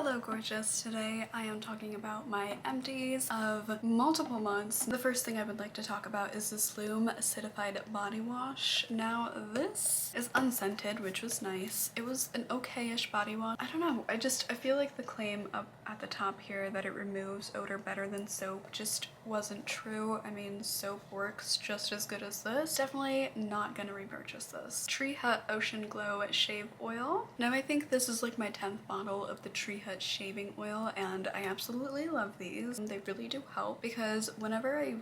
Hello gorgeous! Today I am talking about my empties of multiple months. The first thing I would like to talk about is this Lume Acidified Body Wash. Now this is unscented, which was nice. It was an okay-ish body wash. I don't know, I feel like the claim up at the top here that it removes odor better than soap just wasn't true. I mean, soap works just as good as this. Definitely not gonna repurchase this. Tree Hut Ocean Glow Shave Oil. Now I think this is like my 10th bottle of the Tree Hut shaving oil and I absolutely love these. They really do help because whenever I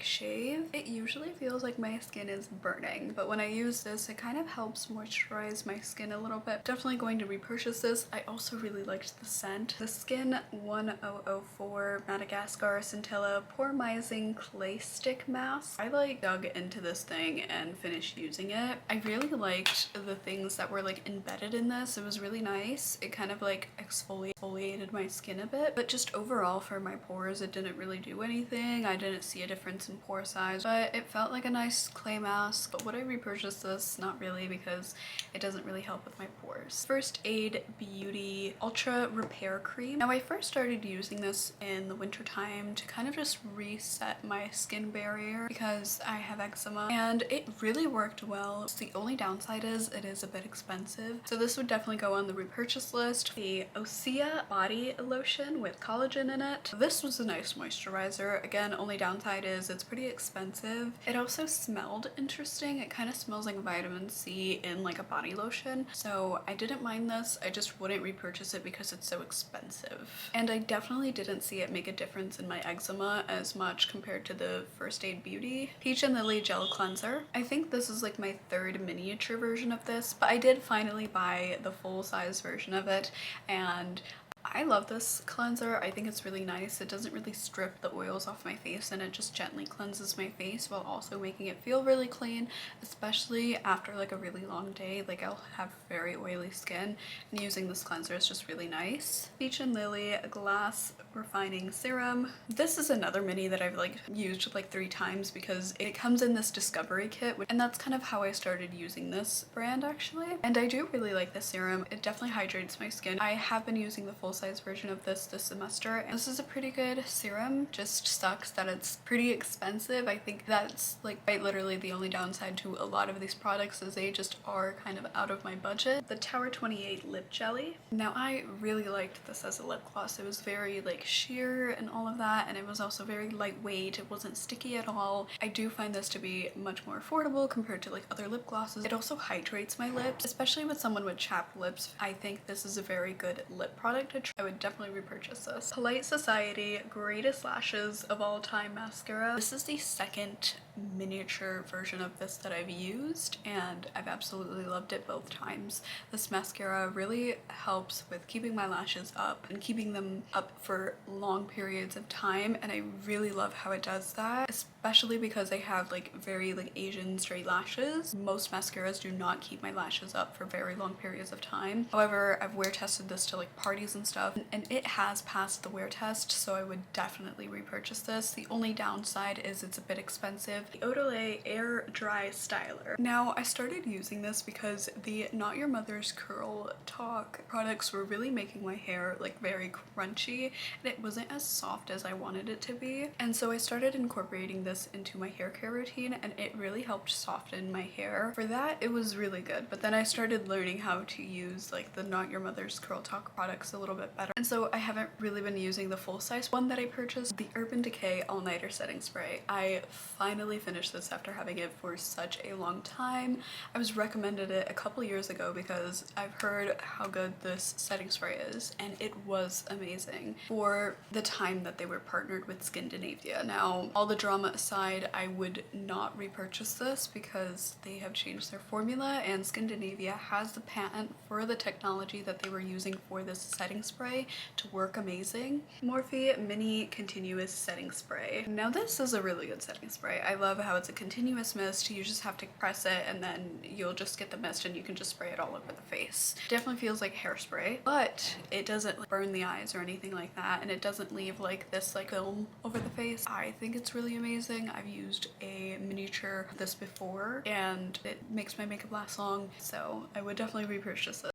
shave, it usually feels like my skin is burning, but when I use this it kind of helps moisturize my skin a little bit. Definitely going to repurchase this. I also really liked the scent. The Skin 1004 Madagascar Scintilla Poremizing Clay Stick Mask. I dug into this thing and finished using it. I really liked the things that were embedded in this. It was really nice. It kind of exfoliated my skin a bit, but just overall for my pores it didn't really do anything. I didn't see a difference in pore size, but it felt like a nice clay mask. But would I repurchase this? Not really, because it doesn't really help with my pores. First Aid Beauty Ultra Repair Cream. Now I first started using this in the winter time to kind of just reset my skin barrier because I have eczema, and it really worked well. The only downside is it is a bit expensive, so this would definitely go on the repurchase list. The Osea body lotion with collagen in it. This was a nice moisturizer. Again, only downside is it's pretty expensive. It also smelled interesting. It kind of smells like vitamin C in like a body lotion, so I didn't mind this. I just wouldn't repurchase it because it's so expensive, and I definitely didn't see it make a difference in my eczema as much compared to the First Aid Beauty Peach and Lily Gel Cleanser. I think this is like my third miniature version of this, but I did finally buy the full-size version of it, and I love this cleanser. I think it's really nice. It doesn't really strip the oils off my face, and it just gently cleanses my face while also making it feel really clean, especially after like a really long day. Like, I'll have very oily skin, and using this cleanser is just really nice. Peach and Lily Glass Refining Serum. This is another mini that I've used 3 times because it comes in this discovery kit, and that's kind of how I started using this brand actually. And I do really like this serum. It definitely hydrates my skin. I have been using the full-size version of this semester, and this is a pretty good serum. Just sucks that it's pretty expensive. I think that's quite literally the only downside to a lot of these products, is they just are kind of out of my budget. The Tower 28 Lip Jelly. Now I really liked this as a lip gloss. It was very sheer and all of that, and it was also very lightweight. It wasn't sticky at all. I do find this to be much more affordable compared to other lip glosses. It also hydrates my lips, especially with someone with chapped lips. I think this is a very good lip product to try. I would definitely repurchase this. Polite Society Greatest Lashes of All Time Mascara. This is the second miniature version of this that I've used, and I've absolutely loved it both times. This mascara really helps with keeping my lashes up and keeping them up for long periods of time, and I really love how it does that, especially because I have very Asian straight lashes. Most mascaras do not keep my lashes up for very long periods of time. However, I've wear tested this to parties and stuff, and it has passed the wear test, so I would definitely repurchase this. The only downside is it's a bit expensive. The Odelay Air Dry Styler. Now I started using this because the Not Your Mother's Curl Talk products were really making my hair very crunchy, and it wasn't as soft as I wanted it to be, and so I started incorporating this into my hair care routine, and it really helped soften my hair. For that it was really good, but then I started learning how to use the Not Your Mother's Curl Talk products a little bit better, and so I haven't really been using the full-size one that I purchased, the Urban Decay All-Nighter Setting Spray. I finally finished this after having it for such a long time. I was recommended it a couple years ago because I've heard how good this setting spray is, and it was amazing for the time that they were partnered with Scandinavia. Now, all the drama aside, I would not repurchase this because they have changed their formula, and Scandinavia has the patent for the technology that they were using for this setting spray to work amazing. Morphe Mini Continuous Setting Spray. Now this is a really good setting spray. I love how it's a continuous mist. You just have to press it and then you'll just get the mist and you can just spray it all over the face. Definitely feels like hairspray, but it doesn't burn the eyes or anything like that, and it doesn't leave this film over the face. I think it's really amazing. I've used a miniature of this before and it makes my makeup last long, so I would definitely repurchase it.